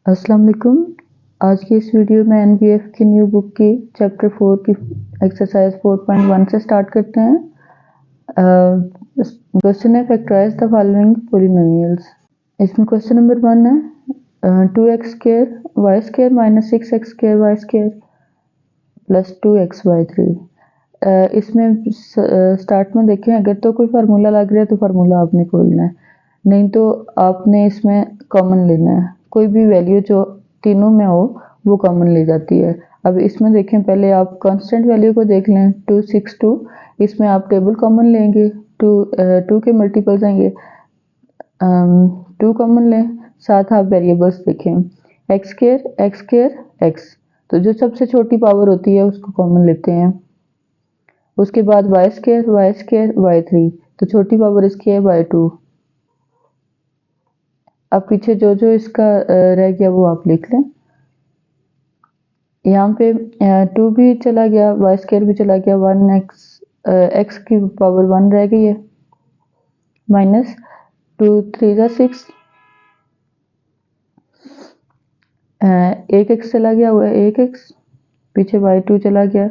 अस्सलाम वालेकुम। आज की इस वीडियो में एनबीएफ की न्यू बुक की चैप्टर 4 की एक्सरसाइज 4.1 से स्टार्ट करते हैं। क्वेश्चन है फैक्टराइज द फॉलोइंग पॉलिनोमियल्स। इसमें क्वेश्चन नंबर 1 है 2x square y square minus 6x square y square plus 2x/3। इसमें स्टार्ट में देखें, अगर तो कोई फार्मूला लग रहा है तो फार्मूला आपने खोलना है, नहीं तो आपने इसमें कॉमन लेना है। कोई भी वैल्यू जो तीनों में हो वो कॉमन ले जाती है। अब इसमें देखें, पहले आप कांस्टेंट वैल्यू को देख लें 262। इसमें आप टेबल कॉमन लेंगे, 2 के मल्टीपल्स हैं ये, 2 कॉमन लें। साथ आप वेरिएबल्स देखें एक्स स्क्वायर एक्स, तो जो सबसे छोटी पावर होती है उसको कॉमन लेते हैं। उसके बाद वाई स्क्वायर y3, तो छोटी पावर इसकी है y2। अब पीछे जो इसका रह गया वो आप लिख लें। यहाँ पे 2 भी चला गया, वाई स्क्वायर भी चला गया, 1x की पावर 1 रह गई है, माइनस 2 3 जा 6, एक एक्स चला गया हुआ है, एक एक्स, पीछे y2 चला गया,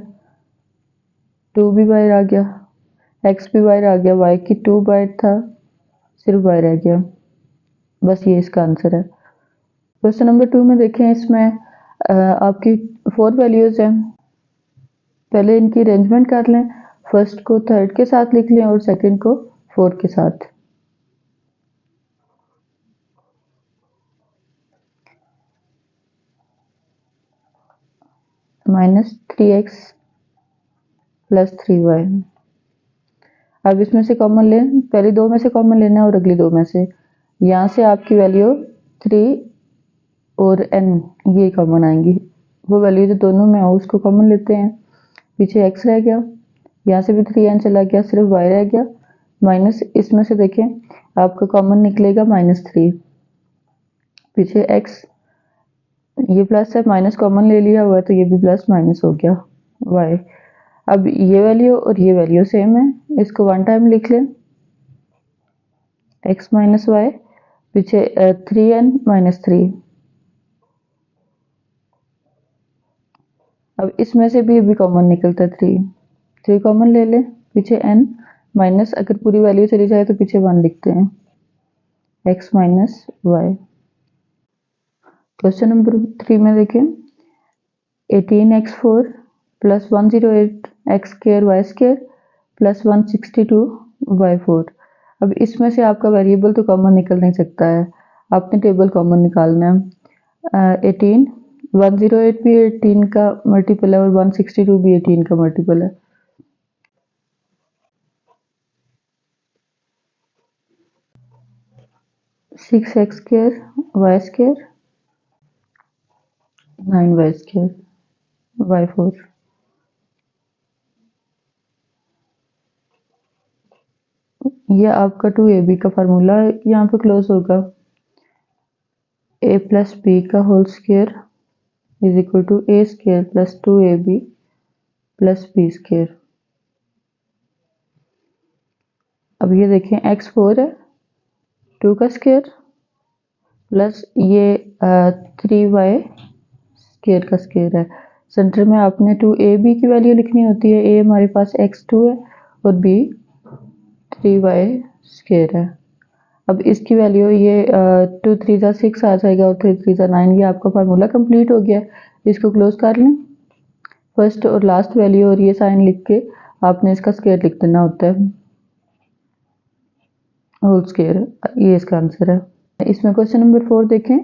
2 भी बाहर आ गया, x भी बाहर आ गया, y की 2 बाहर था, सिर्फ y रह गया। बस ये इसका आंसर है। क्वेश्चन नंबर 2 में देखें, इसमें आपकी 4 वैल्यूज हैं। पहले इनकी अरेंजमेंट कर लें, फर्स्ट को थर्ड के साथ लिख लें और सेकंड को फोर्थ के साथ। -3x + 3y। अब इसमें से कॉमन लें, पहले 2 में से कॉमन लेना है और अगली 2 में से। यहाँ से आपकी वैल्यू 3 और n ये कॉमन आएंगी। वो वैल्यू जो दोनों में हो उसको कॉमन लेते हैं। पीछे x रह गया, यहाँ से भी 3n चला गया, सिर्फ y रह गया, माइनस इसमें से देखें आपका कॉमन निकलेगा -3। पीछे x, ये प्लस है, माइनस कॉमन ले लिया हुआ है तो ये भी प्लस माइनस हो गया y। अब ये वैल्यू और ये वैल्यू सेम है, इसको 1 टाइम लिख लें, x - y, पीछे 3n - 3। अब इसमें से भी कॉमन निकलता है 3 कॉमन ले लें, पीछे n माइनस, अगर पूरी वैल्यू चली जाए तो पीछे 1 लिखते हैं, x - y। क्वेश्चन नंबर 3 में देखें 18x4 + 108x² + 162y4। अब इसमें से आपका वेरिएबल तो कॉमन निकल नहीं सकता है, आपने टेबल कॉमन निकालना है। 18 108 भी 18 का मल्टीपल है और 162 भी 18 का मल्टीपल है। (6x², y², 9y², y4। ये आपका 2ab का फार्मूला यहाँ पे क्लोज होगा। a + b का whole square is equal to a² + 2ab + b²। अब ये देखें x4 है, 2 का स्क्वायर प्लस ये 3y² का स्क्वायर है। सेंटर में आपने 2ab की वैल्यू लिखनी होती है, a हमारे पास x2 है और b 3y² है। अब इसकी वैल्यू ये 2 3 जा 6 आ जाएगा और 3 3 जा 9। ये आपका फार्मूला कंप्लीट हो गया, इसको क्लोज कर लें। फर्स्ट और लास्ट वैल्यू और ये साइन लिख के आपने इसका स्क्वायर लिख देना होता है, होल स्क्वायर। ये इसका आंसर है। इसमें क्वेश्चन नंबर 4 देखें,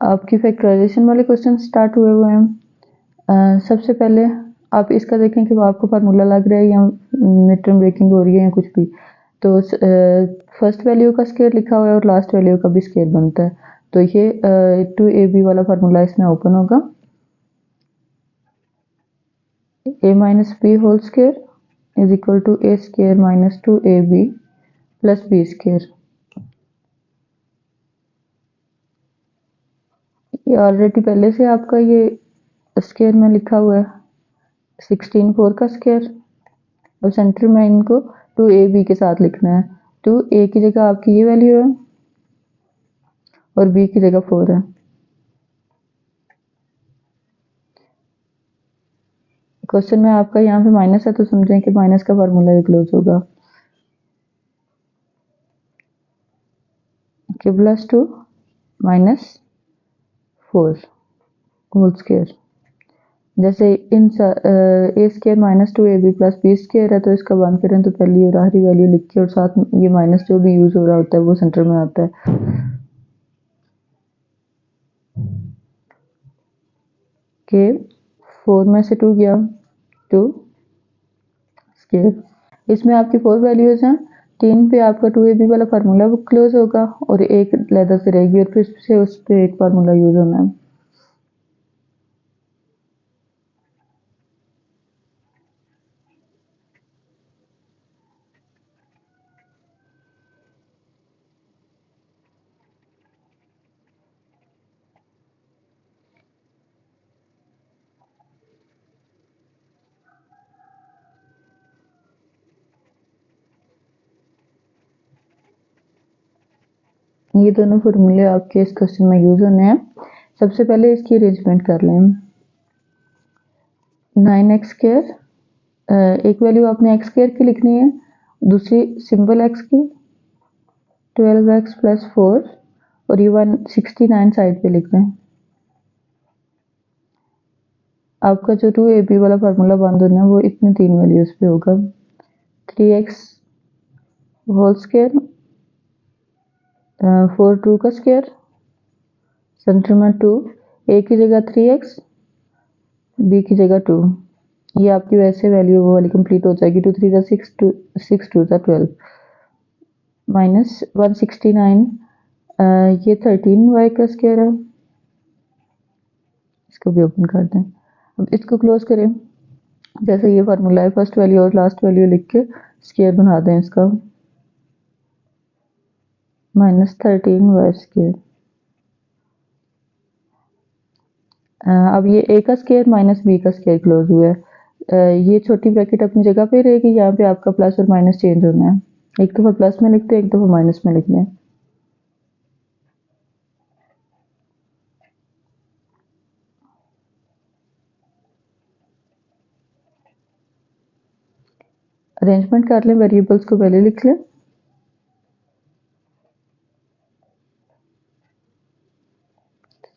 आपकी फैक्टराइजेशन वाले क्वेश्चन स्टार्ट हुए हैं। सबसे पहले आप इसका देखें कि आपको फार्मूला लग रहा है या मिड टर्म ब्रेकिंग हो रही है या कुछ भी। तो फर्स्ट वैल्यू का स्क्वायर लिखा हुआ है और लास्ट वैल्यू का भी स्क्वायर बनता है, तो ये 2ab वाला फार्मूला इसमें ओपन होगा। a - b whole square is equal to a² - 2ab + b²। ये ऑलरेडी पहले से आपका ये स्क्वायर में लिखा हुआ है, 16 4 का स्क्वायर। और सेंटर में इनको 2ab के साथ लिखना है। 2a की जगह आपकी ये वैल्यू है और b की जगह 4 है। क्वेश्चन में आपका यहाँ पे माइनस है तो समझें कि माइनस का फार्मूला ये क्लोज होगा k plus 2 minus 4 whole square. जैसे इन a square minus 2ab plus b square है तो इसका वन करें तो पहली और आखिरी वैल्यू लिख के और साथ ये माइनस जो भी यूज हो रहा होता है वो सेंटर में आता है। के 4 में से 2 गया 2 स्क्वायर। इसमें आपकी 4 वैल्यूज हैं। 3 पे आपका 2ab वाला फार्मूला वो क्लोज होगा और एक लेदर से रहेगी और फिर से उस पर एक फार्मूला यूज होना है। ये दोनों फार्मूले आपके इस क्वेश्चन में यूज होने हैं। सबसे पहले इसकी अरेंजमेंट कर लें। 9x स्क्वायर एक वैल्यू आपने x स्क्वायर की लिखनी है, दूसरी सिंपल x की 12x प्लस 4 और ये 169 साइड पे लिख दें। आपका जो 2ab वाला फार्मूला बंद होना है वो इतने 3 वैल्यूज पे होगा। 3x होल स्क्वायर 4 2 का स्क्वायर सेंटर में 2 a की जगह 3x b की जगह 2। ये आपकी वैसे वैल्यू वो वाली कंप्लीट हो जाएगी। 2 3 6 2 6 2 12 माइनस 169 ये 13y का स्क्वायर है। इसको भी ओपन कर दें। अब इसको क्लोज करें। जैसे ये फार्मूला है फर्स्ट वैल्यू और लास्ट वैल्यू लिख के स्क्वायर बना दें इसका माइनस 13y स्क्वायर। अब ये a का स्क्वायर माइनस b का स्क्वायर क्लोज हुआ है। ये छोटी ब्रैकेट अपनी जगह पे रहेगी। यहाँ पे आपका प्लस और माइनस चेंज होना है। एक दफ़ा प्लस में लिखते हैं, एक दफ़ा माइनस में लिख दें। अरेंजमेंट कर लें, वेरिएबल्स को पहले लिख लें।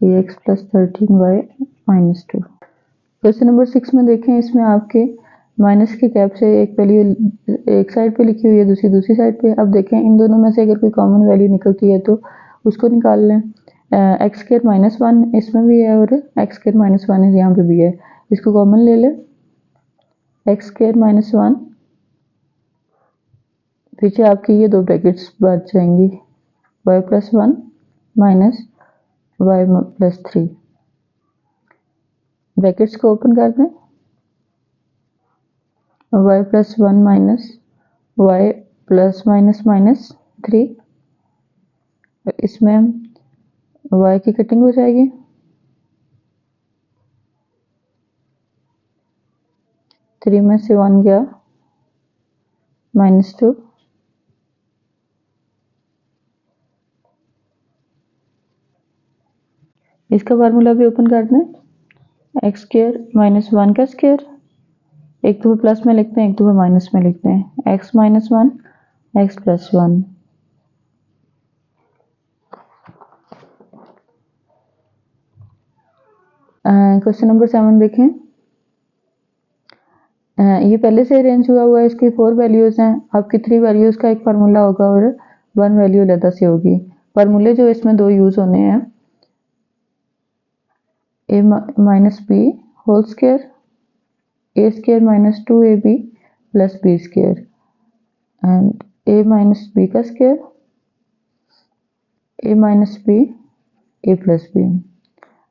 x plus 13y minus 2। Question number 6 में देखें, इसमें आपके माइनस के कैप से एक वैल्यू एक साइड पे लिखी हुई है, दूसरी साइड पे। अब देखें इन दोनों में से अगर कोई कॉमन वैल्यू निकलती है तो उसको निकाल लें। एक्स स्क्वायर माइनस 1 इसमें भी है और एक्स स्क्वायर माइनस 1 यहाँ पे भी है। इसको कॉमन ले लें। एक्स स्क्वायर माइनस 1 पीछे आपकी ये दो ब्रैकेट्स बच जाएंगी y plus 1 minus y plus 3। Brackets को ओपन कर दें। y plus 1 minus y plus minus minus 3। इसमें y की कटिंग हो जाएगी। 3 में से 1 गया माइनस 2। इसका फार्मूला भी ओपन कर दें। एक्स स्क्वायर माइनस 1 का स्क्वायर एक दफ़ा प्लस में लिखते हैं, एक दफ़ा माइनस में लिखते हैं। X minus 1 x plus 1। Question number 7 देखें। ये पहले से अरेंज हुआ है। इसकी 4 वैल्यूज हैं। आपकी 3 वैल्यूज का एक फार्मूला होगा और 1 वैल्यू अलग से होगी। फार्मूले जो इसमें दो यूज होने हैं, a minus b whole square a square minus 2ab plus b square and a minus b का square a minus b a plus b।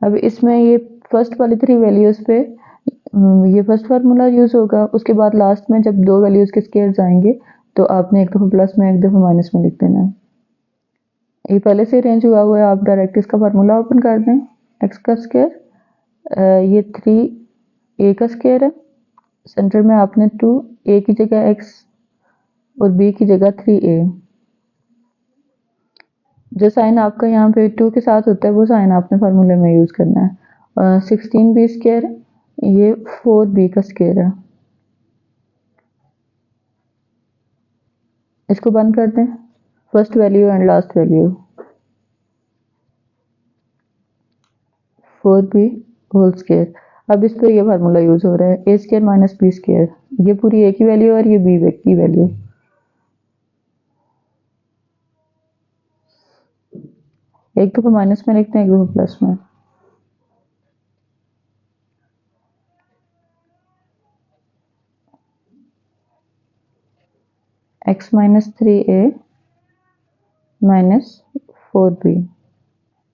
अब इसमें ये फर्स्ट वाली 3 वैल्यूज पे ये फर्स्ट फार्मूला यूज होगा। उसके बाद लास्ट में जब दो वैल्यूज के स्क्वायर आएंगे तो आपने एक दफ़ा प्लस में एक दफ़ा माइनस में लिख देना है। ये पहले से अरेंज हुआ है। आप डायरेक्ट इसका फार्मूला ओपन कर दें। एक्स का स्क्वायर ये 3a का स्क्वायर है। सेंटर में आपने 2 a की जगह x और b की जगह 3a। जो साइन आपका यहाँ पे 2 के साथ होता है वो साइन आपने फार्मूले में यूज करना है। 16b स्क्वायर ये 4b का स्क्वायर है। इसको बंद कर दें, first value and last value 4b whole square. अब इस पर ये फार्मूला यूज हो रहा है, a square minus b square. ये पूरी ए की वैल्यू और ये बी की वैल्यू। एक दफा माइनस में लिखते हैं, एक दफा प्लस में। x minus 3a minus 4b।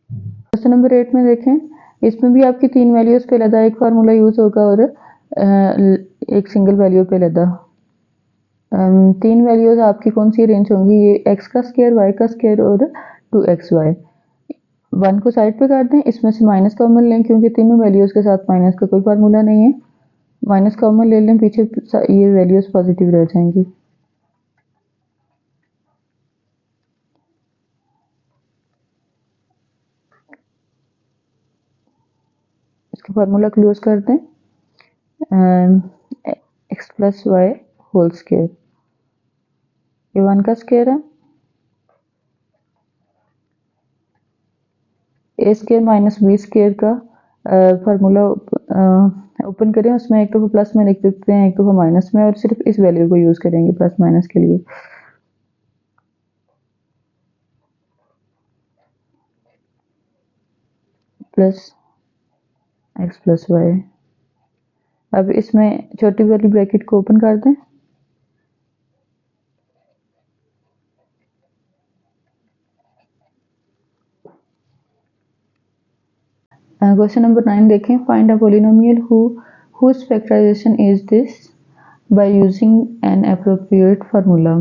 Question number 8 में देखें, इसमें भी आपकी तीन वैल्यूज पे लदा एक फार्मूला यूज होगा और एक सिंगल वैल्यू पे लदा। तीन वैल्यूज आपकी कौन सी रेंज होंगी? ये x का स्क्वायर, y का स्क्वायर और 2xy। 1 को साइड पे कर दें, इसमें से माइनस कॉमन लें क्योंकि तीनों वैल्यूज के साथ माइनस का कोई फार्मूला नहीं है। माइनस कॉमन ले लें, पीछे ये वैल्यूज पॉजिटिव रह जाएंगी। इसका फार्मूला क्लोज कर दें, x plus y whole square. ये 1 का स्क्वायर है, a square minus b square का फार्मूला ओपन करें, उसमें एक तो प्लस में लिख देते हैं, एक तो माइनस में, और सिर्फ इस वैल्यू को यूज करेंगे प्लस माइनस के लिए। Plus x plus y. अब इसमें छोटी वाली ब्रैकेट को ओपन कर दें, क्वेश्चन नंबर 9 देखें, find a polynomial whose factorization is this by using an appropriate formula।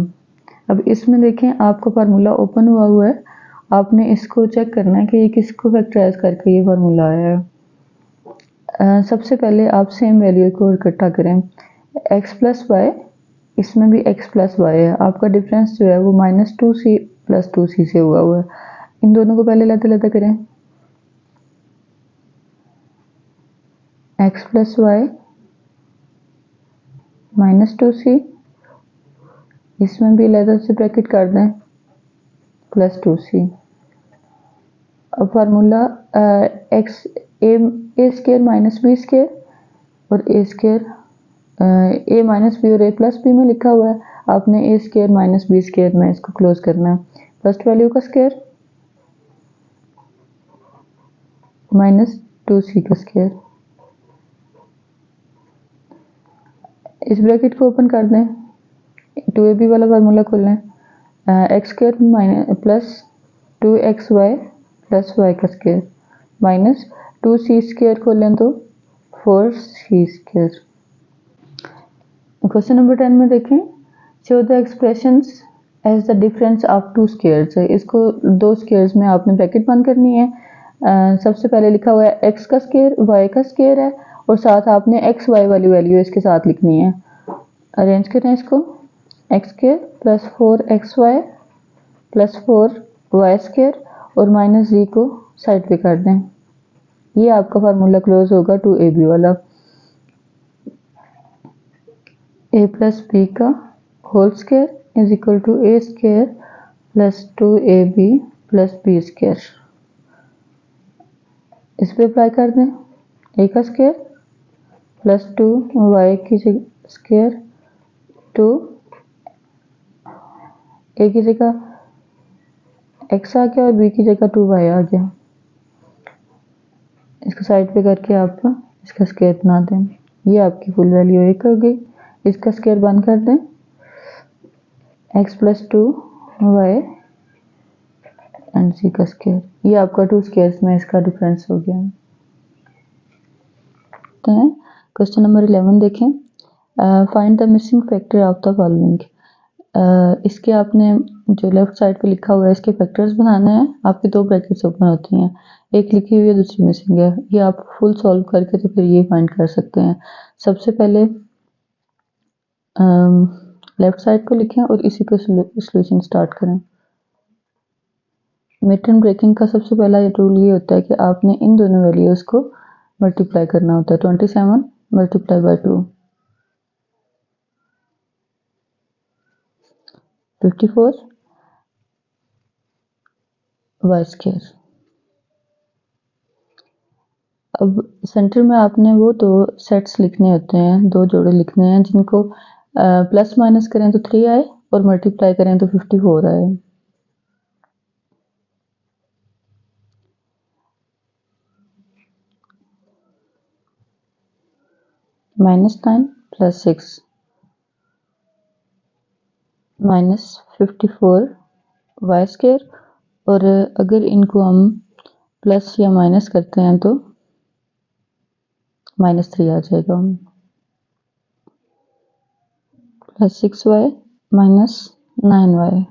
अब इसमें देखें, आपका फार्मूला ओपन हुआ है, आपने इसको चेक करना है कि ये किसको फैक्टराइज करके ये फार्मूला आया है। सबसे पहले आप सेम वैल्यू को इकट्ठा करें, x प्लस वाई, इसमें भी x प्लस वाई है, आपका डिफरेंस जो है वो -2c प्लस 2c से हुआ है। इन दोनों को पहले लदा करें, x प्लस वाई -2c, इसमें भी लदा से ब्रैकेट कर दें प्लस 2c। अब फार्मूला एक्स ए स्क्वायर माइनस बी स्क्वायर और a square A minus B और ए प्लस बी में लिखा हुआ है, आपने ए स्क्वायर माइनस बी स्क्वायर में इसको क्लोज करना है। फर्स्ट वैल्यू का स्क्वायर माइनस 2c का स्क्वायर। इस ब्रैकेट को ओपन कर दें, 2ab वाला फार्मूला खोल लें, x square minus plus 2xy plus y का स्क्वायर माइनस 2c स्क्वायर खोलें तो 4c स्क्वायर। क्वेश्चन नंबर 10 में देखें, show the expressions as the difference of two squares. इसको दो स्क्वायर्स में आपने ब्रैकेट बंद करनी है। सबसे पहले लिखा हुआ है x का स्क्वायर y का स्क्वायर है, और साथ आपने x y वाली वैल्यू इसके साथ लिखनी है। अरेंज करें इसको, x square plus 4xy plus 4y square और माइनस z को साइड पे कर दें। ये आपका फार्मूला क्लोज होगा 2ab वाला, a प्लस बी का whole square is equal to a square plus 2ab plus b square. इस पे अप्लाई कर दें, a का स्क्वायर प्लस 2y की स्क्वायर 2 a की जगह x आ गया और b की जगह 2y आ गया। इसको साइड पे करके आप इसका स्क्वायर बना दें, ये आपकी फुल वैल्यू 1 हो गई। इसका स्क्वायर बंद कर दें, x plus 2y and c का स्क्वायर, ये आपका 2 स्क्वायर्स में इसका डिफरेंस हो गया। तो क्वेश्चन नंबर 11 देखें, find the missing factor of the following. इसके आपने जो लेफ्ट साइड पे लिखा हुआ है इसके फैक्टर्स बनाने हैं। आपकी दो ब्रैकेट्स ओपन होती हैं, एक लिखी हुई है दूसरी मिसिंग है। ये आप फुल सॉल्व करके तो फिर ये फाइंड कर सकते हैं। सबसे पहले लेफ्ट साइड को लिखें और इसी को सॉल्यूशन स्टार्ट करें। मिड टर्म ब्रेकिंग का सबसे पहला रूल ये होता है कि आपने इन दोनों वैल्यूज को मल्टीप्लाई करना होता है। 27 मल्टीप्लाई बाय 2 54 वाई स्क्वायर। अब सेंटर में आपने वो दो सेट्स लिखने होते हैं, दो जोड़े लिखने हैं जिनको प्लस माइनस करें तो 3 आए और मल्टीप्लाई करें तो 54 आए। -9 + 6 -54 वाई स्क्वायर, और अगर इनको हम प्लस या माइनस करते हैं तो -3 आ जाएगा। +6y -9y।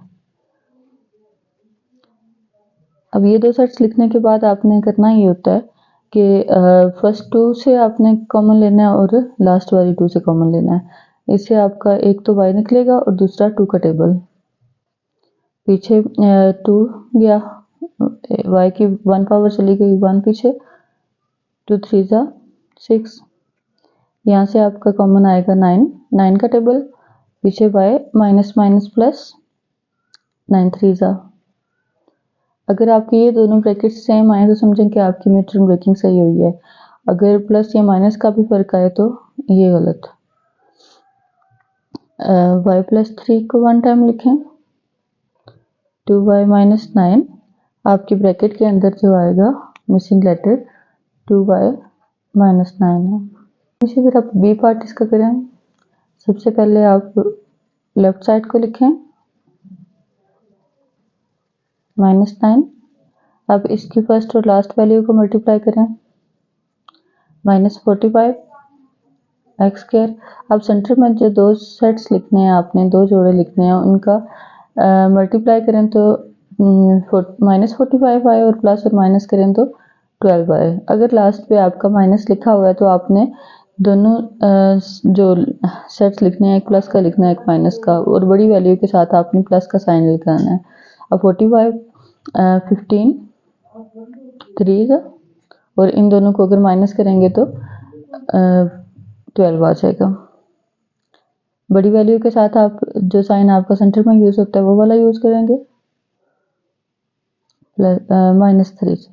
अब ये दो सेट्स लिखने के बाद आपने करना ये होता है कि फर्स्ट 2 से आपने कॉमन लेना है और लास्ट वाली 2 से कॉमन लेना है। इससे आपका एक तो y निकलेगा और दूसरा 2 का टेबल। पीछे 2 गया, y की 1 पावर चली गई, 1 पीछे, 2 3 जा 6। यहाँ से आपका कॉमन आएगा 9, 9 का टेबल, पीछे y माइनस माइनस प्लस, 9 3 जा। अगर आपके ये दोनों ब्रैकेट सेम आए तो समझें कि आपकी मिड टर्म ब्रेकिंग सही हुई है। अगर प्लस या माइनस का भी फर्क आए तो ये गलत। y + 3 को 1 टाइम लिखें, 2y - 9, आपके ब्रैकेट के अंदर जो आएगा मिसिंग लेटर 2y - 9 है। इसी तरह आप बी पार्ट इसका करें। सबसे पहले आप लेफ्ट साइड को लिखें -9, अब इसकी फर्स्ट और लास्ट वैल्यू को मल्टीप्लाई करें, -45 एक्स स्क्वायर। अब सेंटर में जो दो सेट्स लिखने हैं आपने, दो जोड़े लिखने हैं, उनका मल्टीप्लाई करें तो -45 आए और प्लस और माइनस करें तो 12 आए। अगर लास्ट पे आपका माइनस लिखा हुआ है तो आपने दोनों जो सेट्स लिखने हैं, एक प्लस का लिखना है एक माइनस का, और बड़ी वैल्यू के साथ आपने प्लस का साइन लिखाना है। अब 45 15 3 और इन दोनों को अगर माइनस करेंगे तो 12 आ जाएगा। बड़ी वैल्यू के साथ आप जो साइन आपका सेंटर में यूज होता है वो वाला यूज करेंगे, -3।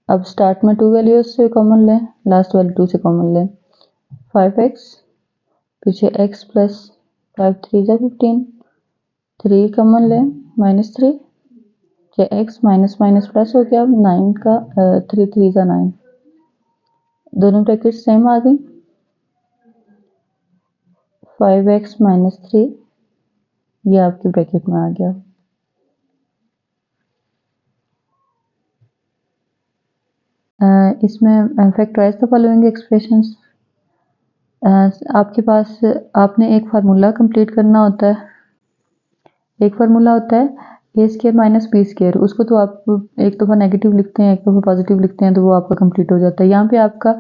अब स्टार्ट में 2 वैल्यूज से कॉमन लें, लास्ट वाली 2 से कॉमन लें, 5x, पीछे x + 5 3 जा 15, 3 कॉमन लें, -3, x माइनस माइनस प्लस हो गया, 9 का 3 3 जा 9, दोनों ब्रैकेट सेम आ गई। 5x - 3 ये आपके ब्रैकेट में आ गया। इसमें फैक्टराइज द फॉलोइंग एक्सप्रेशंस। आपके पास आपने एक फार्मूला कंप्लीट करना होता है। एक फार्मूला होता है a² - b², उसको तो आप एक दफ़ा नेगेटिव लिखते हैं, एक दफ़ा पॉजिटिव लिखते हैं तो वो आपका कंप्लीट हो जाता है। यहाँ पे आपका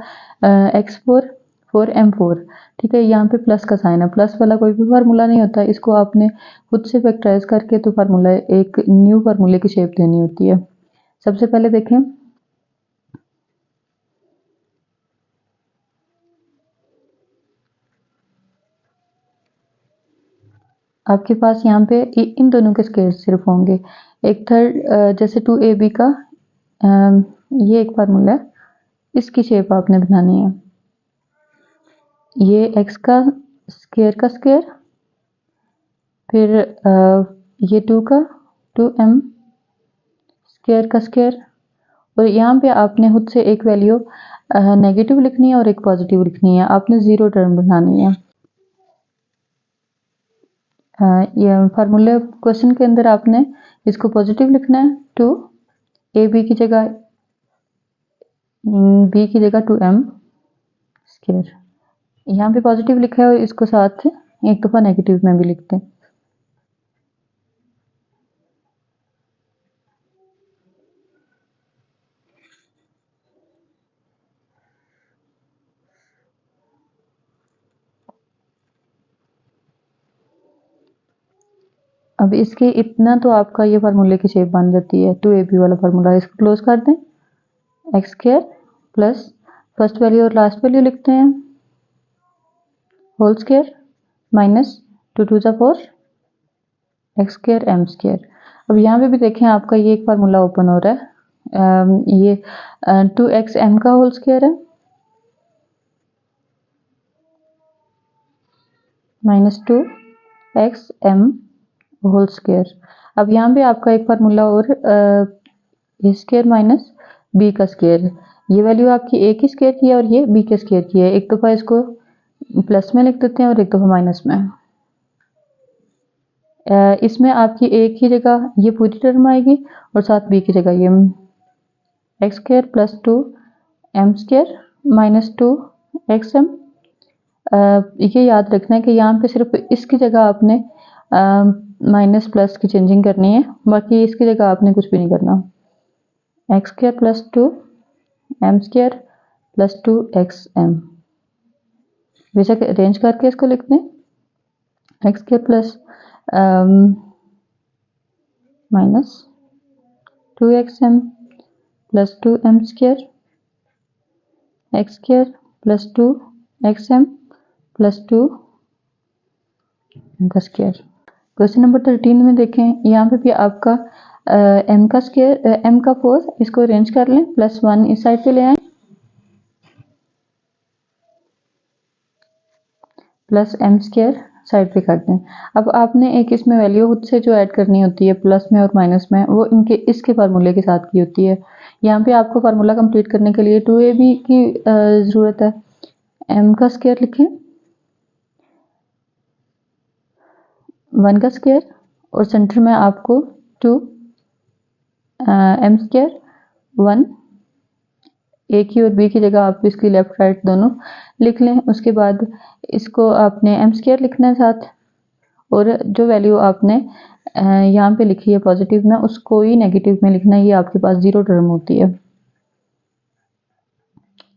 x4 4m4, ठीक है, यहाँ पे प्लस का साइन है। प्लस वाला कोई भी फार्मूला नहीं होता, इसको आपने खुद से फैक्टराइज करके तो फार्मूला एक न्यू फार्मूले की शेप देनी होती है। सबसे पहले देखें, आपके पास यहाँ पे इन दोनों के स्केयर सिर्फ होंगे। एक थर्ड जैसे 2ab का ये एक फार्मूला है, इसकी शेप आपने बनानी है। ये x का स्केयर, फिर ये 2 का 2m का स्केयर, और यहाँ पे आपने खुद से एक वैल्यू नेगेटिव लिखनी है और एक पॉजिटिव लिखनी है। आपने 0 टर्म बनानी है। ये फार्मूले क्वेश्चन के अंदर आपने इसको पॉजिटिव लिखना है, 2 ab की जगह b की जगह 2m स्केयर। यहाँ पे पॉजिटिव लिखा है और इसको साथ एक दफ़ा नेगेटिव में भी लिखते हैं। अब इसके इतना तो आपका ये फार्मूले की शेप बन जाती है, 2ab वाला फार्मूला। इसको क्लोज कर दें, x square plus first value और लास्ट वैल्यू लिखते हैं होल स्क्वायर माइनस 2 टू ज़ा 4 एक्स स्क्वायर एम स्क्वायर। अब यहाँ पे भी देखें आपका ये एक फार्मूला ओपन हो रहा है, ये 2x m का होल स्क्वायर है minus 2x m whole square. अब यहाँ पे आपका एक फार्मूला और ए स्क्वायर माइनस बी का स्क्वायर, ये वैल्यू आपकी ए की स्क्वायर की है और ये बी के स्क्वायर की है। एक दफ़ा इसको प्लस में लिख देते हैं और एक दफ़ा माइनस में। इसमें आपकी ए की जगह ये पूरी टर्म आएगी और साथ बी की जगह ये x square plus 2 m square minus 2 x m. ये याद रखना है कि यहाँ पे सिर्फ इसकी जगह आपने माइनस प्लस की चेंजिंग करनी है, बाकी इसकी जगह आपने कुछ भी नहीं करना। X square plus 2 m square plus 2 x m, बेशक अरेंज करके इसको लिख दें। X square plus minus 2xm plus 2m square x square plus 2xm plus 2 का स्क्वायर। क्वेश्चन नंबर 13 में देखें, यहाँ पे भी आपका m का स्क्वायर m का 4, इसको अरेंज कर लें, प्लस 1 इस साइड पे ले आए प्लस m स्क्वायर साइड पे कर दें। अब आपने एक इसमें वैल्यू खुद से जो ऐड करनी होती है प्लस में और माइनस में, वो इनके इसके फार्मूले के साथ की होती है। यहाँ पे आपको फार्मूला कंप्लीट करने के लिए 2ab की ज़रूरत है। m का स्क्वायर लिखें 1 का स्क्वायर और सेंटर में आपको 2 m स्क्वायर 1, ए की और बी की जगह आप इसकी लेफ्ट राइट दोनों लिख लें। उसके बाद इसको आपने एम स्क्वायर लिखना है साथ, और जो वैल्यू आपने यहाँ पे लिखी है पॉजिटिव में उसको ही नेगेटिव में लिखना है, ये आपके पास जीरो टर्म होती है।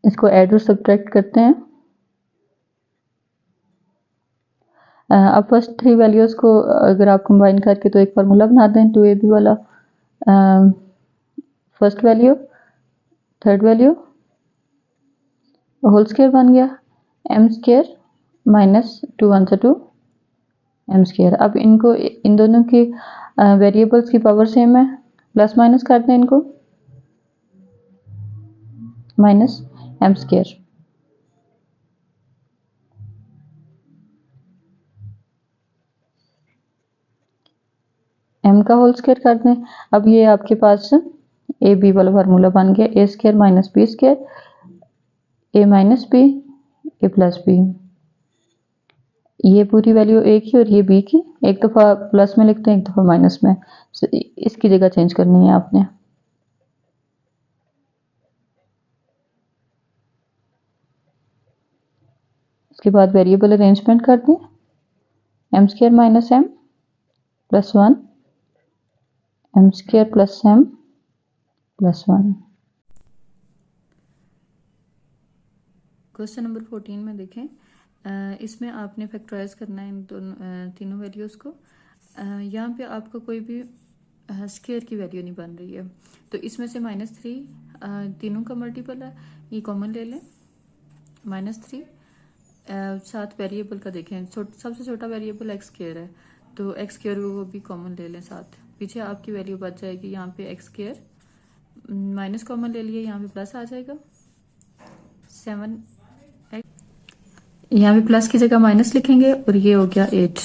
इसको ऐड और सब्ट्रैक्ट करते हैं। अब फर्स्ट 3 वैल्यूज़ को अगर आप कंबाइन करके तो एक फार्मूला बना दें 2ab वाला। First value third value whole square बन गया एम स्क्वायर माइनस 2 1 से 2 एम स्क्वायर। अब इनको इन दोनों की वेरिएबल्स की पावर सेम है, प्लस माइनस कर दें इनको, माइनस एम स्क्वायर। एम का होल स्क्वायर कर दें। अब ये आपके पास ए बी वाला फार्मूला बन गया, ए स्क्वायर माइनस बी स्क्वायर, ए माइनस बी ए प्लस बी। ये पूरी वैल्यू ए की और ये बी की, एक दफ़ा प्लस में लिखते हैं एक दफ़ा माइनस में, इसकी जगह चेंज करनी है आपने। इसके बाद वेरिएबल अरेंजमेंट कर दें, m square minus m plus 1 m square plus m plus 1। Question number 14 में देखें, इसमें आपने फैक्टराइज करना है इन दोनों तीनों वैल्यूज़ को। यहाँ पे आपका कोई भी स्क्वायर की वैल्यू नहीं बन रही है, तो इसमें से -3 तीनों का मल्टीपल है, ये कॉमन ले लें -3। साथ वेरिएबल का देखें, सबसे छोटा वेरिएबल एक्स स्क्वायर है, तो एक्स स्क्वायर वो भी कॉमन ले लें साथ। पीछे आपकी वैल्यू बच जाएगी, यहाँ पे एक्स स्क्वायर माइनस कॉमन ले लिए, यहाँ पे प्लस आ जाएगा 7, यहाँ पे प्लस की जगह माइनस लिखेंगे और ये हो गया 8।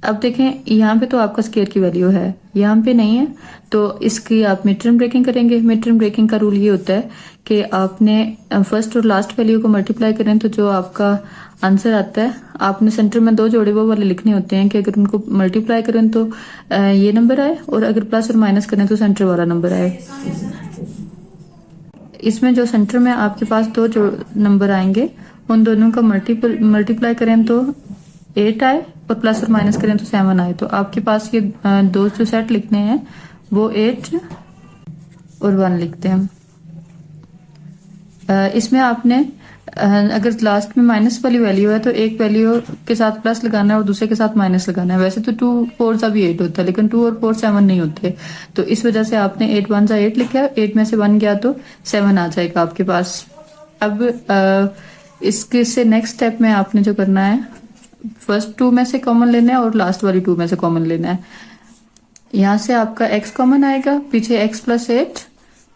अब देखें यहाँ पे तो आपका स्क्वायर की वैल्यू है, यहाँ पे नहीं है, तो इसकी आप मिड टर्म ब्रेकिंग करेंगे। मिड टर्म ब्रेकिंग का रूल ये होता है कि आपने फर्स्ट और लास्ट वैल्यू को मल्टीप्लाई करें तो जो आपका आंसर आता है, आपने सेंटर में 2 जोड़े वो वाले लिखने होते हैं कि अगर उनको मल्टीप्लाई करें तो ये नंबर आए, और अगर प्लस और माइनस करें तो सेंटर वाला नंबर आए। इसमें जो सेंटर में आपके पास 2 जो नंबर आएंगे उन दोनों का मल्टीप्लाई करें तो 8 आए, और प्लस और माइनस करें तो 7 आए। तो आपके पास ये 2 जो सेट लिखने हैं वो 8 और 1 लिखते हैं। इसमें आपने अगर लास्ट में माइनस वाली वैल्यू है तो एक वैल्यू के साथ प्लस लगाना है और दूसरे के साथ माइनस लगाना है। वैसे तो 2 4 सा भी 8 होता है, लेकिन 2 और 4 7 नहीं होते। तो इस वजह से आपने 8 1 सा 8 लिखा है, 8 में से 1 गया तो 7 आ जाएगा आपके पास। अब इसके से नेक्स्ट स्टेप में आपने जो करना है, फर्स्ट 2 में से कॉमन लेना है और लास्ट वाली 2 में से कॉमन लेना है। यहाँ से आपका x कॉमन आएगा, पीछे x प्लस 8,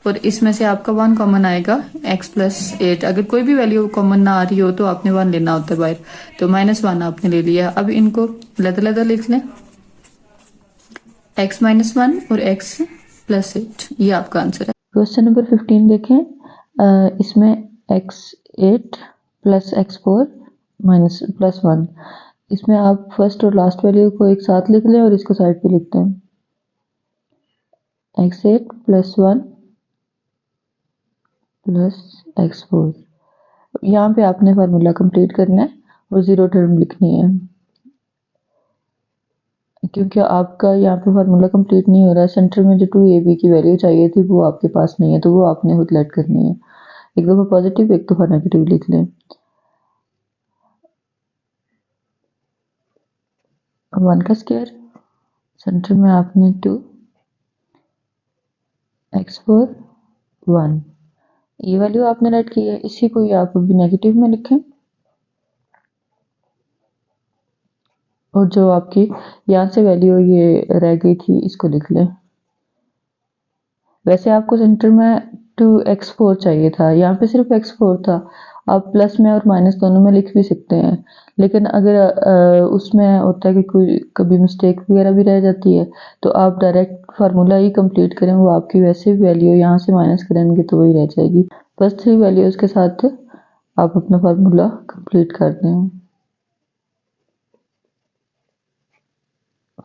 और इसमें से आपका 1 कॉमन आएगा, x प्लस 8। अगर कोई भी वैल्यू कॉमन ना आ रही हो तो आपने 1 लेना होता है बाहर, तो -1 आपने ले लिया। अब इनको अलग-अलग लिख लें, x माइनस 1 और x प्लस 8, ये आपका आंसर है। क्वेश्चन नंबर 15 देखें। इसमें x8 plus x4 minus plus 1, इसमें आप फर्स्ट और लास्ट वैल्यू को एक साथ लिख लें और इसको साइड पे लिखते हैं, x8 प्लस 1 प्लस x4। यहाँ पे आपने फार्मूला कंप्लीट करना है और जीरो टर्म लिखनी है, क्योंकि आपका यहाँ पे फार्मूला कंप्लीट नहीं हो रहा है। सेंटर में जो 2ab की वैल्यू चाहिए थी वो आपके पास नहीं है, तो वो आपने खुद लेट करनी है। एक दफ़ा पॉजिटिव एक दफ़ा नेगेटिव लिख लें। 1 का स्क्वायर, सेंटर में आपने 2, x4 1, ये वैल्यू आपने लेट की है। इसी को ही आप अभी नेगेटिव में लिखें और जो आपकी यहाँ से वैल्यू ये रह गई थी इसको लिख लें। वैसे आपको सेंटर में 2x4 चाहिए था, यहाँ पे सिर्फ x4 था। आप प्लस में और माइनस दोनों में लिख भी सकते हैं, लेकिन अगर उसमें होता है कि कोई कभी मिस्टेक वगैरह भी रह जाती है, तो आप डायरेक्ट फार्मूला ही कंप्लीट करें, वो आपकी वैसे भी वैल्यू यहाँ से माइनस करेंगे तो वही रह जाएगी। फर्स्ट 3 वैल्यूज के साथ आप अपना फार्मूला कंप्लीट कर दें।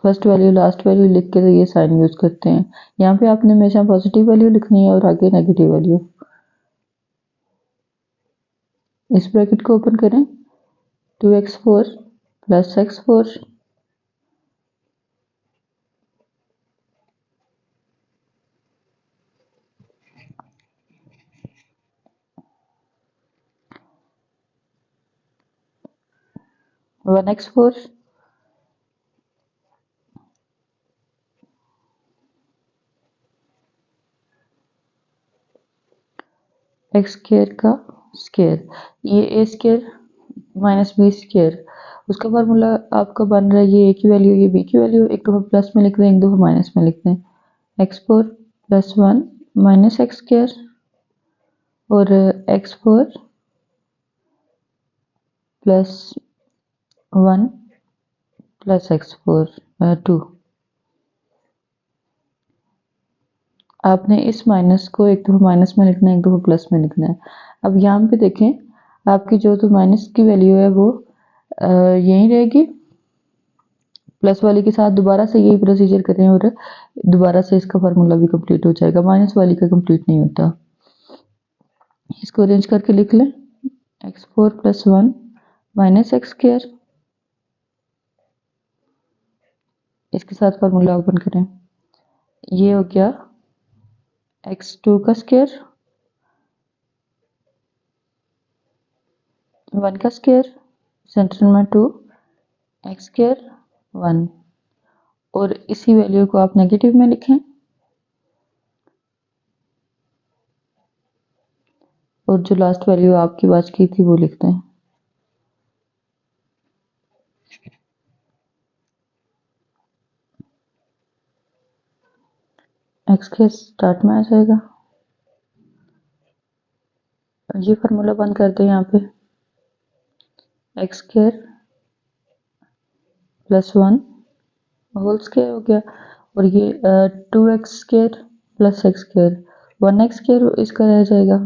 फर्स्ट वैल्यू लास्ट वैल्यू लिख के तो ये साइन यूज करते हैं। यहाँ पे आपने हमेशा पॉजिटिव वैल्यू लिखनी है और आगे नेगेटिव वैल्यू। इस ब्रैकेट को ओपन करें, 2x4 plus x4 1x4 x square का स्क्वायर, ये a square minus b square, उसका फार्मूला आपका बन रहा है ये a की वैल्यू ये b की वैल्यू, एक दफ़ा प्लस में लिख दें एक दफ़ा माइनस में लिख दें। x4 plus 1 minus x square और x4 प्लस 1 प्लस x4 2। आपने इस माइनस को एक दफ़ा माइनस में लिखना है एक दफ़ा प्लस में लिखना है। अब यहाँ पे देखें, आपकी जो तो माइनस की वैल्यू है वो यहीं रहेगी, प्लस वाली के साथ दोबारा से यही प्रोसीजर करें और दोबारा से इसका फार्मूला भी कंप्लीट हो जाएगा। माइनस वाली का कंप्लीट नहीं होता। इसको अरेंज करके लिख लें, x4 plus 1 minus x square, इसके साथ फार्मूला ओपन करें, ये हो गया x2 का स्क्वायर 1 का स्क्वायर, सेंटर में 2 x स्क्वायर 1, और इसी वैल्यू को आप नेगेटिव में लिखें और जो लास्ट वैल्यू आपकी बात की थी वो लिखते हैं। x के स्टार्ट में आ जाएगा, ये फार्मूला बंद कर दें। यहाँ पे x square plus 1 whole square हो गया, और ये 2x square plus x square 1x square इसका रह जाएगा।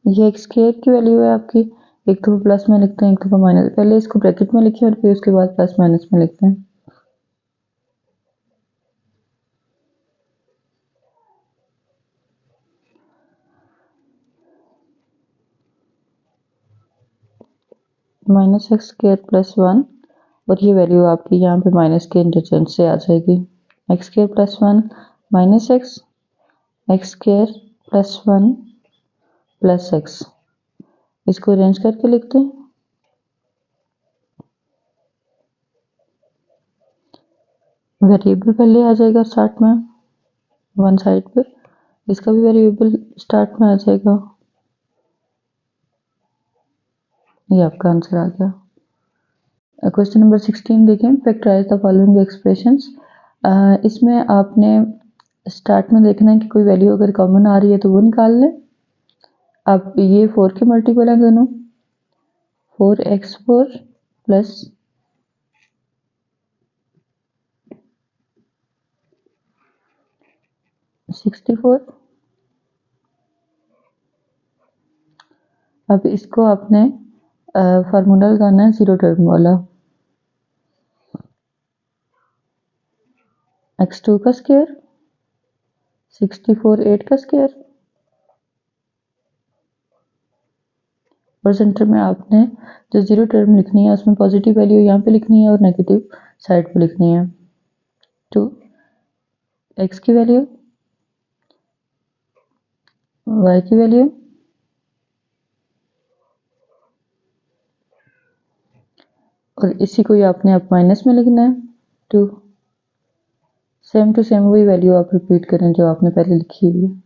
ये x स्क्वायर की वैल्यू है आपकी, एक दफ़ा प्लस में लिखते हैं एक दफ़ा माइनस, पहले इसको ब्रैकेट में लिखिए और फिर उसके बाद प्लस माइनस में लिखते हैं। माइनस एक्स स्क्वायर प्लस 1 और ये वैल्यू आपकी यहाँ पे माइनस के इंटरचेंज से आ जाएगी। X square plus 1 minus x, x square plus 1 plus x, इसको अरेंज करके लिखते हैं। वेरिएबल पहले आ जाएगा स्टार्ट में वन साइड पे, इसका भी वेरिएबल स्टार्ट में आ जाएगा। ये आपका आंसर आ गया। क्वेश्चन नंबर 16 देखें, फैक्टराइज द फॉलोइंग एक्सप्रेशंस। इसमें आपने स्टार्ट में देखना है कि कोई वैल्यू अगर कॉमन आ रही है तो वो निकाल लें। अब ये 4 के मल्टीपल है दोनों, 4x4 प्लस 64। अब इसको आपने फार्मूला लगाना है जीरो टर्म वाला, x2 का स्क्वायर, 64 8 का स्क्वायर, और सेंटर में आपने जो जीरो टर्म लिखनी है उसमें पॉजिटिव वैल्यू यहाँ पे लिखनी है और नेगेटिव साइड पे लिखनी है। 2 x की वैल्यू, y की वैल्यू, और इसी को ही आपने अब माइनस में लिखना है 2। सेम टू सेम वही वैल्यू आप रिपीट करें जो आपने पहले लिखी हुई है।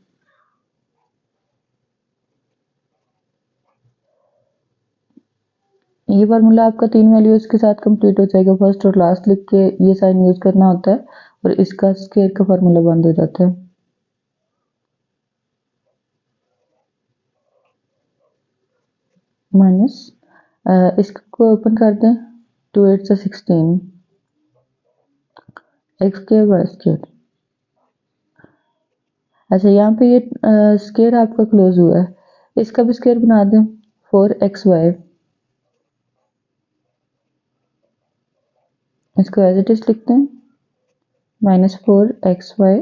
ये फार्मूला आपका 3 वैल्यूज के साथ कंप्लीट हो जाएगा। फर्स्ट और लास्ट लिख के ये साइन यूज करना होता है और इसका स्क्वायर का फार्मूला बंद हो जाता है। माइनस इसको ओपन कर दें, 2 8 से 16, एक्स स्क्वायर वाई स्क्वायर। अच्छा, यहाँ पे ये स्क्वायर आपका क्लोज हुआ है, इसका भी स्क्वायर बना दें 4xy। इसको एज इट इज लिखते हैं, -4xy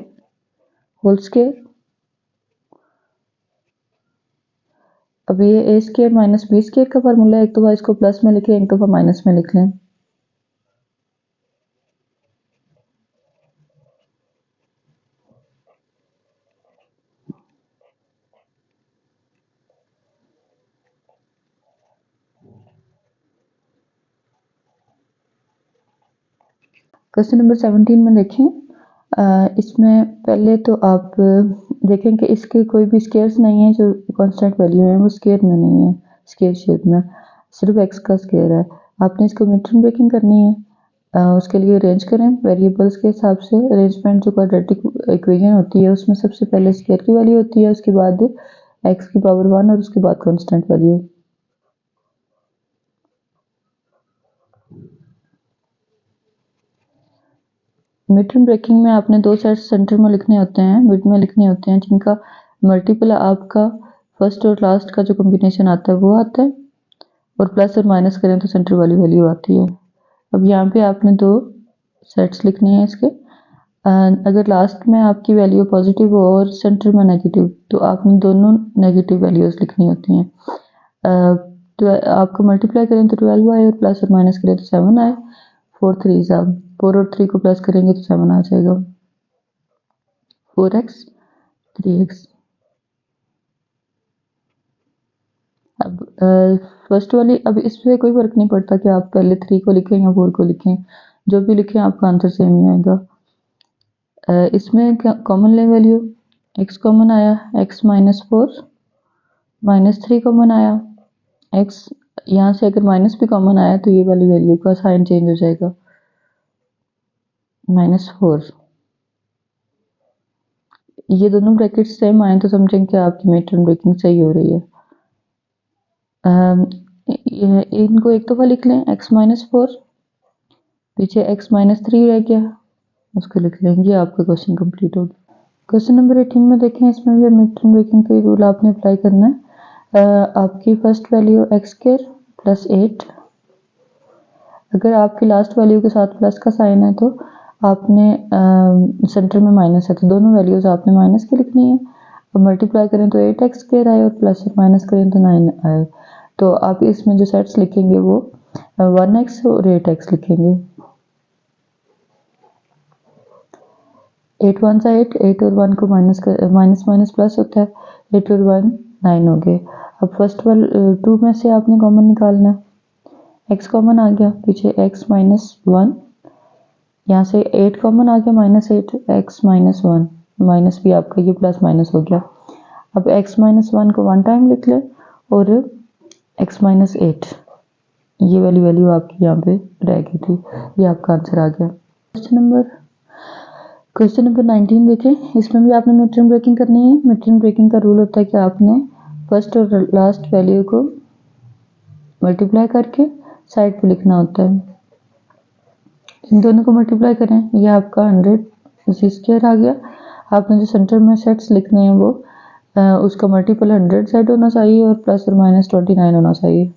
होल स्क्वायर। अब ये a square minus b square का फार्मूला है, एक दफ़ा इसको प्लस में लिखें, एक दफ़ा माइनस में लिख लें। क्वेश्चन नंबर 17 में देखें, इसमें पहले तो आप देखें कि इसके कोई भी स्क्वायर्स नहीं है, जो कांस्टेंट वैल्यू है वो स्क्वायर में नहीं है, स्क्वायर शेप में सिर्फ x का स्क्वायर है। आपने इसको मिड-टर्म ब्रेकिंग करनी है, उसके लिए अरेंज करें वेरिएबल्स के हिसाब से। अरेंजमेंट जो क्वाड्रेटिक इक्वेशन होती है उसमें सबसे पहले स्क्वायर की वैल्यू होती है, उसके बाद x की पावर 1 और उसके बाद constant value. Mid term breaking में आपने दो सेट्स सेंटर में लिखने होते हैं, मिड में लिखने होते हैं, जिनका मल्टीपल आपका फर्स्ट और लास्ट का जो कॉम्बिनेशन आता है वो आता है, और प्लस और माइनस करें तो सेंटर वाली वैल्यू आती है। अब यहाँ पे आपने दो सेट्स लिखने हैं इसके। अगर लास्ट में आपकी वैल्यू पॉजिटिव हो और सेंटर में नेगेटिव, तो आपने दोनों नेगेटिव वैल्यूज लिखनी होती हैं। तो आपको मल्टीप्लाई करें तो 12 आए और प्लस और माइनस करें तो 7 आए। 4 3 4 और 3 को प्लस करेंगे तो 7 आ जाएगा। 4x 3x। अब फर्स्ट वाली, अब इससे कोई फर्क नहीं पड़ता कि आप पहले 3 को लिखें या 4 को लिखें, जो भी लिखें आपका आंसर सेम ही आएगा। इसमें कॉमन ले वैल्यू, x कॉमन आया, x -4 -3 कॉमन आया, x यहाँ से अगर माइनस भी कॉमन आया तो ये वाली वैल्यू का साइन चेंज हो जाएगा, -4। ये दोनों ब्रैकेट सेम आए तो समझें कि आपकी मिड टर्म ब्रेकिंग सही हो रही है। इनको एक दफ़ा लिख लें, x -4, पीछे x -3 रह गया, उसको लिख लेंगे, आपका क्वेश्चन कंप्लीट होगा। क्वेश्चन नंबर 18 में देखें, इसमें भी मिड टर्म ब्रेकिंग का रूल आपने अप्लाई करना है। आपकी फर्स्ट वैल्यू x² + 8, अगर आपकी लास्ट वैल्यू के साथ प्लस का साइन है तो आपने सेंटर में माइनस है तो दोनों वैल्यूज आपने माइनस की लिखनी है। अब मल्टीप्लाई करें तो 8x² आए और प्लस और माइनस करें तो 9 आए। तो आप इसमें जो सेट्स लिखेंगे वो 1x और 8x लिखेंगे। 8 1 8, 8 और 1 को माइनस माइनस प्लस होता है, 8 और 1 9 हो गए। अब फर्स्ट वाले 2 में से आपने कॉमन निकालना है, x कॉमन आ गया, पीछे x माइनस 1, यहाँ से 8 कॉमन आ गया, माइनस 8, x माइनस 1, माइनस भी आपका ये प्लस माइनस हो गया। अब x माइनस 1 को 1 टाइम लिख ले और x माइनस 8, ये वाली वैल्यू आपकी यहाँ पे रह गई थी, ये आपका आंसर आ गया। क्वेश्चन नंबर 19 देखें। इसमें भी आपने मिड टर्म ब्रेकिंग करनी है। मिड टर्म ब्रेकिंग का रूल होता है कि आपने फर्स्ट और लास्ट वैल्यू को मल्टीप्लाई करके साइड पे लिखना होता है। इन दोनों को मल्टीप्लाई करें, ये आपका 100 जी स्क्वायर आ गया। आपने जो सेंटर में सेट्स लिखने हैं वो उसका मल्टीपल 100 सेट होना चाहिए और प्लस और माइनस 29 होना चाहिए।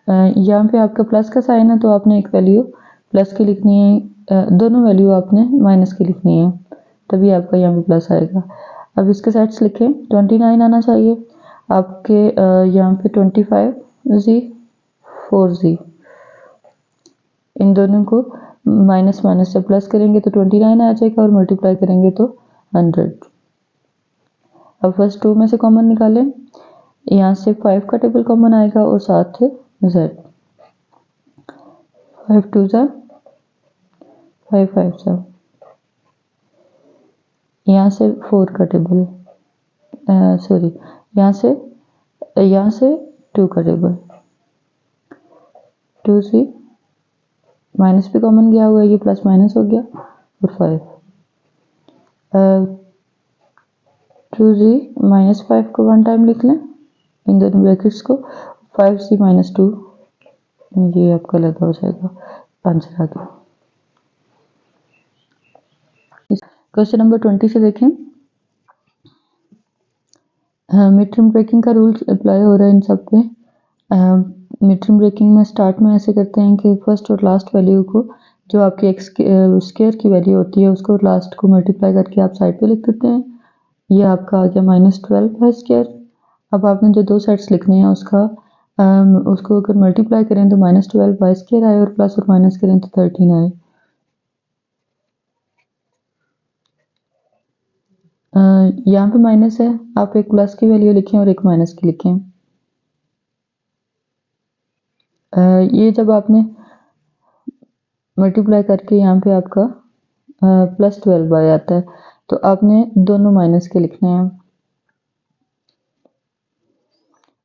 यहाँ पे आपका प्लस का साइन है तो आपने एक वैल्यू प्लस की लिखनी है, दोनों वैल्यू आपने माइनस की लिखनी है, तभी आपका यहाँ पे प्लस आएगा। अब इसके साइड्स लिखें, 29 आना चाहिए आपके, यहाँ पे 25 4 इन दोनों को माइनस माइनस से प्लस करेंगे तो 29 आ जाएगा और मल्टीप्लाई करेंगे तो 100। अब फर्स्ट 2 में से कॉमन निकालें, यहाँ से 5 का टेबल कॉमन आएगा और साथ z, 5 2 5 5 यहाँ से 4 का टेबल, सॉरी यहाँ से 2 का टेबल, 2 माइनस भी कॉमन गया हुआ है, ये प्लस माइनस हो गया और 5, 2 माइनस 5 को 1 टाइम लिख लें इन दोनों ब्रैकेट्स को, 5 माइनस 2, ये आपका लगा हो जाएगा, आंसर आ गया। क्वेश्चन नंबर 20 से देखें। मिड टर्म ब्रेकिंग का रूल अप्लाई हो रहा है इन सब पे। मिड टर्म ब्रेकिंग में स्टार्ट में ऐसे करते हैं कि फर्स्ट और लास्ट वैल्यू को, जो आपकी एक्स स्क्वायर की वैल्यू होती है उसको लास्ट को मल्टीप्लाई करके आप साइड पे लिख देते हैं। ये आपका आ गया -12 वाई स्क्वायर। अब आपने जो दो सेट्स लिखने हैं उसको अगर मल्टीप्लाई करें तो -12 वाई स्क्वायर आए और प्लस और माइनस करें तो 13 आए। यहाँ पे माइनस है, आप एक प्लस की वैल्यू लिखें और एक माइनस की लिखें। ये जब आपने मल्टीप्लाई करके यहाँ पे आपका +12 वाई आता है तो आपने दोनों माइनस के लिखने हैं।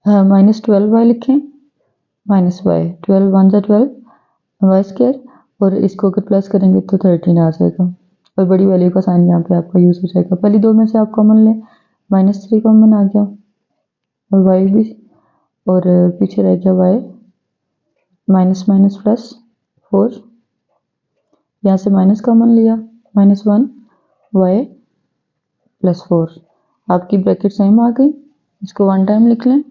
-12 वाई लिखें, माइनस वाई, 12 1 12 वाई स्क्वायर, और इसको अगर प्लस करेंगे तो 13 आ जाएगा और बड़ी वैल्यू का साइन यहाँ पे आपका यूज हो जाएगा। पहली दो में से आप कॉमन लें, -3 कॉमन आ गया और वाई भी, और पीछे रह गया वाई, माइनस माइनस प्लस 4, यहाँ से माइनस कॉमन लिया, -1 वाई प्लस 4, आपकी ब्रैकेट सेम आ गई। इसको 1 टाइम लिख लें,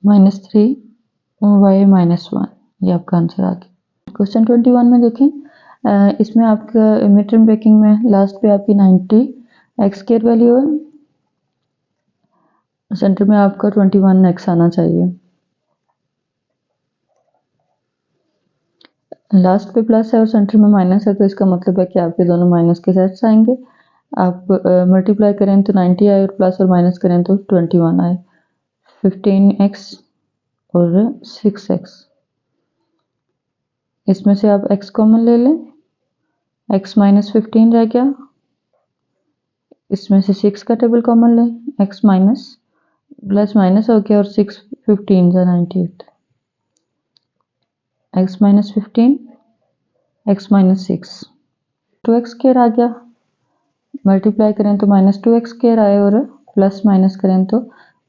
-3 वाई -1, ये आपका आंसर आ गया। क्वेश्चन 21 में देखें। इसमें आपका मिड टर्म ब्रेकिंग में लास्ट पे आपकी 90 एक्स स्क्वायर वैल्यू है, सेंटर में आपका 21 एक्स आना चाहिए। लास्ट पे प्लस है और सेंटर में माइनस है तो इसका मतलब है कि आपके दोनों माइनस के सेट्स आएंगे। आप मल्टीप्लाई करें तो 90 आए और प्लस और माइनस करें तो 21 आए, 15x और 6x। इसमें से आप x कॉमन ले लें, x -15 रह गया, इसमें से 6 का टेबल कॉमन लें, x माइनस प्लस माइनस हो गया और 6 15 98, x -15 x -6, 2x स्क्वायर आ गया, मल्टीप्लाई करें तो -2x स्क्वायर आए और प्लस माइनस करें तो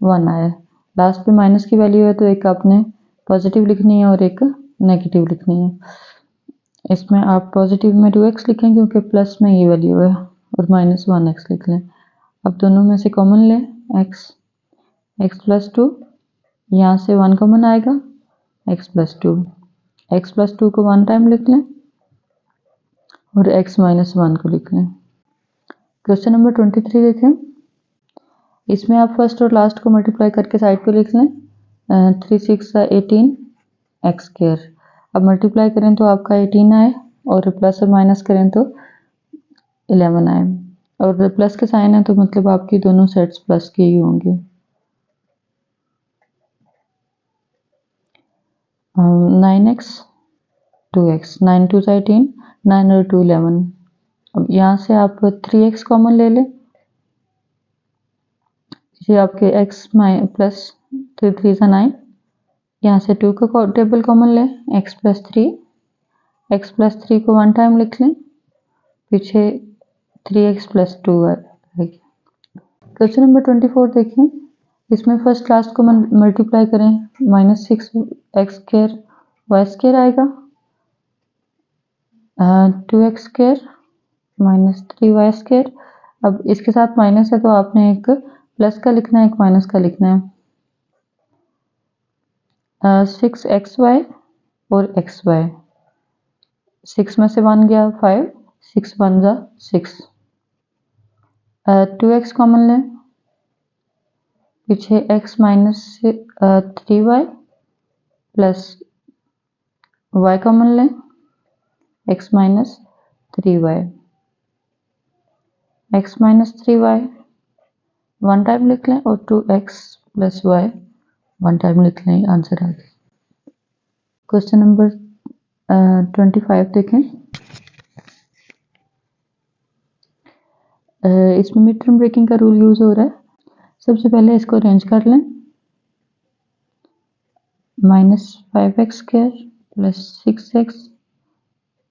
1 आए। लास्ट पे माइनस की वैल्यू है तो एक आपने पॉजिटिव लिखनी है और एक नेगेटिव लिखनी है। इसमें आप पॉजिटिव में 2x लिखें क्योंकि प्लस में ये वैल्यू है, और -1x लिख लें। अब दोनों में से कॉमन लें, x +2, यहाँ से 1 कॉमन आएगा, x +2 को 1 टाइम लिख लें और x -1 को लिख लें। क्वेश्चन नंबर 23 देखें। इसमें आप फर्स्ट और लास्ट को मल्टीप्लाई करके साइड पे लिख लें। 3 6 18 एक्स स्क्वायर। अब मल्टीप्लाई करें तो आपका 18 आए और प्लस और माइनस करें तो 11 आए, और प्लस के साइन है तो मतलब आपकी दोनों सेट्स प्लस के ही होंगे। 9x 2x, 9 2 18, 9 और 2 11। अब यहाँ से आप 3x कॉमन ले लें, ये आपके x प्लस 3 3 9। यहाँ से 2 का टेबल कॉमन लें, x प्लस 3 को वन टाइम लिख लें, पीछे 3x प्लस 2 है। क्वेश्चन नंबर 24 देखें। इसमें फर्स्ट लास्ट को मल्टीप्लाई करें, -6x स्क्वायर वाई स्क्वायर आएगा, 2x स्क्वायर -3y स्क्वायर। अब इसके साथ माइनस है तो आपने एक प्लस का लिखना है, एक माइनस का लिखना है। 6xy और xy, 6 में से 1 गया 5, 6 1 जा 6। 2x कॉमन लें, पीछे x minus 3y plus y common लें, x minus 3y, x minus 3y one time लिख लें और 2x plus y one time लिख लें, आंसर आ गया। क्वेश्चन नंबर 25 देखें। इसमें मिड टर्म ब्रेकिंग का रूल यूज हो रहा है। सबसे पहले इसको अरेंज कर लें, -5x square plus 6x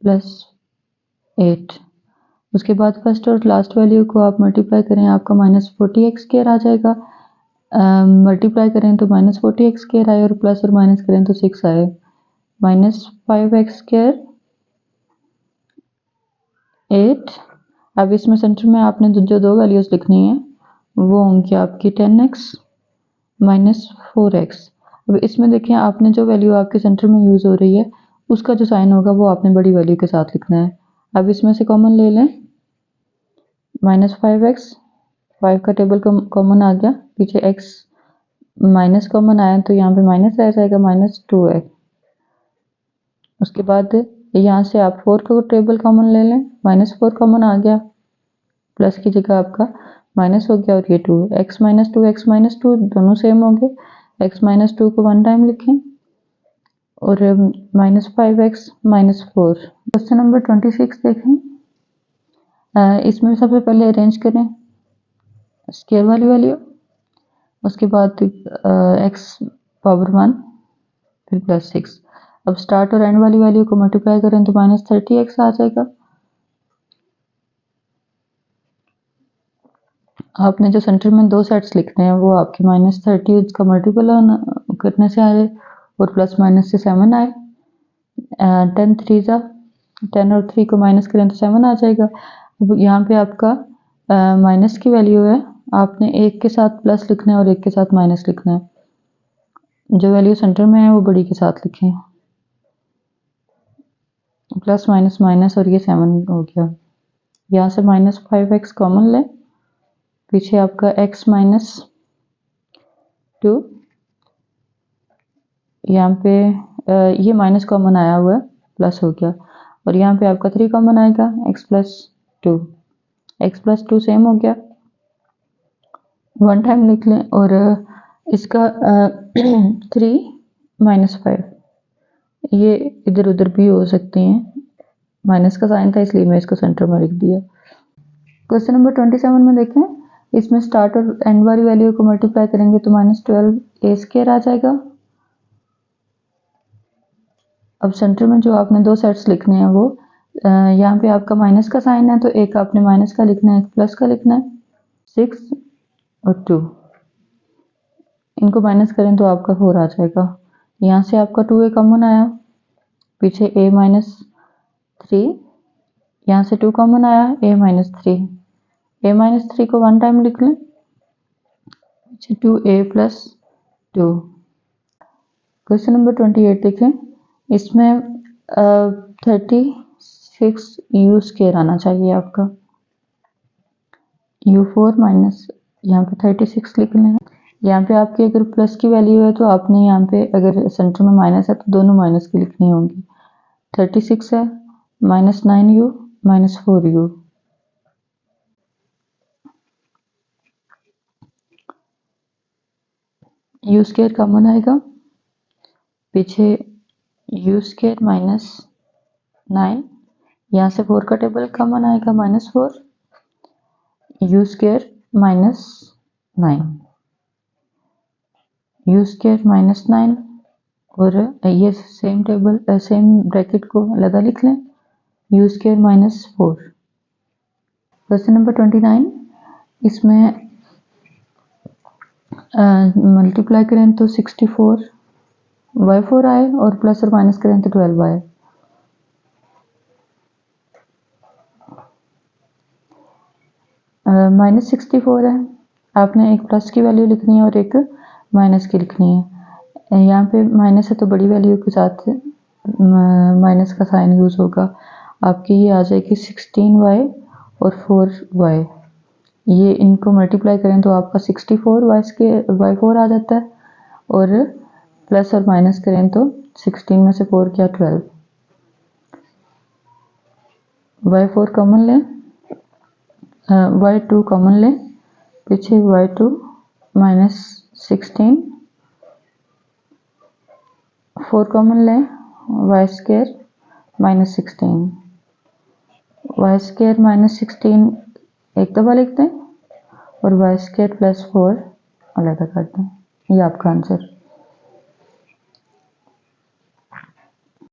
plus 8। उसके बाद फर्स्ट और लास्ट वैल्यू को आप मल्टीप्लाई करें, आपका -40x स्क्वायर आ जाएगा। मल्टीप्लाई करें तो -40x स्क्वायर आए और प्लस और माइनस करें तो 6 आए, -5x स्क्वायर 8। अब इसमें सेंटर में आपने जो दो वैल्यूज लिखनी है वो होंगी आपकी 10x -4x। अब इसमें देखें, आपने जो वैल्यू आपके सेंटर में यूज हो रही है उसका जो साइन होगा वो आपने बड़ी वैल्यू के साथ लिखना है। अब इसमें से कॉमन ले लें, -5x, 5 का टेबल कॉमन आ गया, पीछे x माइनस कॉमन आया तो यहाँ पे माइनस रह जाएगा, -2 है। उसके बाद यहाँ से आप 4 का टेबल कॉमन ले लें, -4 कॉमन आ गया, प्लस की जगह आपका माइनस हो गया और ये 2, x माइनस टू दोनों सेम हो गए, x माइनस 2 को वन टाइम लिखें और -5x -4। क्वेश्चन नंबर 26 देखें। इसमें सबसे पहले अरेंज करें स्क्वायर वाली वैल्यू, उसके बाद x पावर 1 फिर प्लस 6। अब स्टार्ट और एंड वाली वैल्यू को मल्टीप्लाई करें तो -30x आ जाएगा। आपने जो सेंटर में दो सेट्स लिखने हैं वो आपके -30 का मल्टीपल करने से आए और प्लस माइनस से 7 आए। 10 3 जा 10 और 3 को माइनस करें तो 7 आ जाएगा। अब यहाँ पे आपका माइनस की वैल्यू है, आपने एक के साथ प्लस लिखना है और एक के साथ माइनस लिखना है। जो वैल्यू सेंटर में है वो बड़ी के साथ लिखें, प्लस माइनस माइनस और ये 7 हो गया। यहाँ से -5x कॉमन लें, पीछे आपका x -2, यहाँ पे ये माइनस कॉमन आया हुआ है, प्लस हो गया, और यहाँ पे आपका 3 कॉमन आएगा, x प्लस 2 सेम हो गया, वन टाइम लिख लें। और इसका 3 -5 ये इधर उधर भी हो सकते हैं, माइनस का साइन था इसलिए मैं इसको सेंटर में लिख दिया। क्वेश्चन नंबर 27 में देखें। इसमें स्टार्ट और एंड वाली वैल्यू को मल्टीप्लाई करेंगे तो -12a स्क्वायर आ जाएगा। अब सेंटर में जो आपने दो सेट्स लिखने हैं वो यहाँ पे आपका माइनस का साइन है तो एक आपने माइनस का लिखना है, एक प्लस का लिखना है। 6 और 2 इनको माइनस करें तो आपका 4 आ जाएगा। यहाँ से आपका 2a कॉमन आया, पीछे a -3, यहाँ से 2 कॉमन आया, a -3 को वन टाइम लिख लें, 2a + 2। क्वेश्चन नंबर 28 देखें। इसमें 36 u स्क्वायर आना चाहिए आपका। u4 माइनस यहाँ पे 36 लिखना है। यहाँ पे आपकी अगर प्लस की वैल्यू है तो आपने यहाँ पे अगर सेंटर में माइनस है तो दोनों माइनस की लिखनी होंगी। 36 है minus 9u minus 4u, u square common आएगा, पीछे u स्क्वायर माइनस 9, यहाँ से 4 का टेबल कॉमन आएगा -4, u square minus 9, u square minus 9 और ये सेम टेबल सेम ब्रैकेट को अलग लिख लें, u square minus 4। Question number 29, इसमें मल्टीप्लाई करें तो 64 y4 आए और प्लस और माइनस करें तो 12 आए। -64 है, आपने एक प्लस की वैल्यू लिखनी है और एक माइनस की लिखनी है। यहाँ पे माइनस है तो बड़ी वैल्यू के साथ माइनस का साइन यूज होगा। आपकी ये आ जाएगी 16y और 4y, ये इनको मल्टीप्लाई करें तो आपका 64y4 आ जाता है और प्लस और माइनस करें तो 16 में से 4 क्या 12, y4 कॉमन लें, y2 कॉमन लें, पीछे y2 माइनस 16, 4 कॉमन लें, y square minus 16, y square minus 16 एक दफ़ा लिखते हैं और y स्क्वायर प्लस 4 अलग करते हैं। ये आपका आंसर।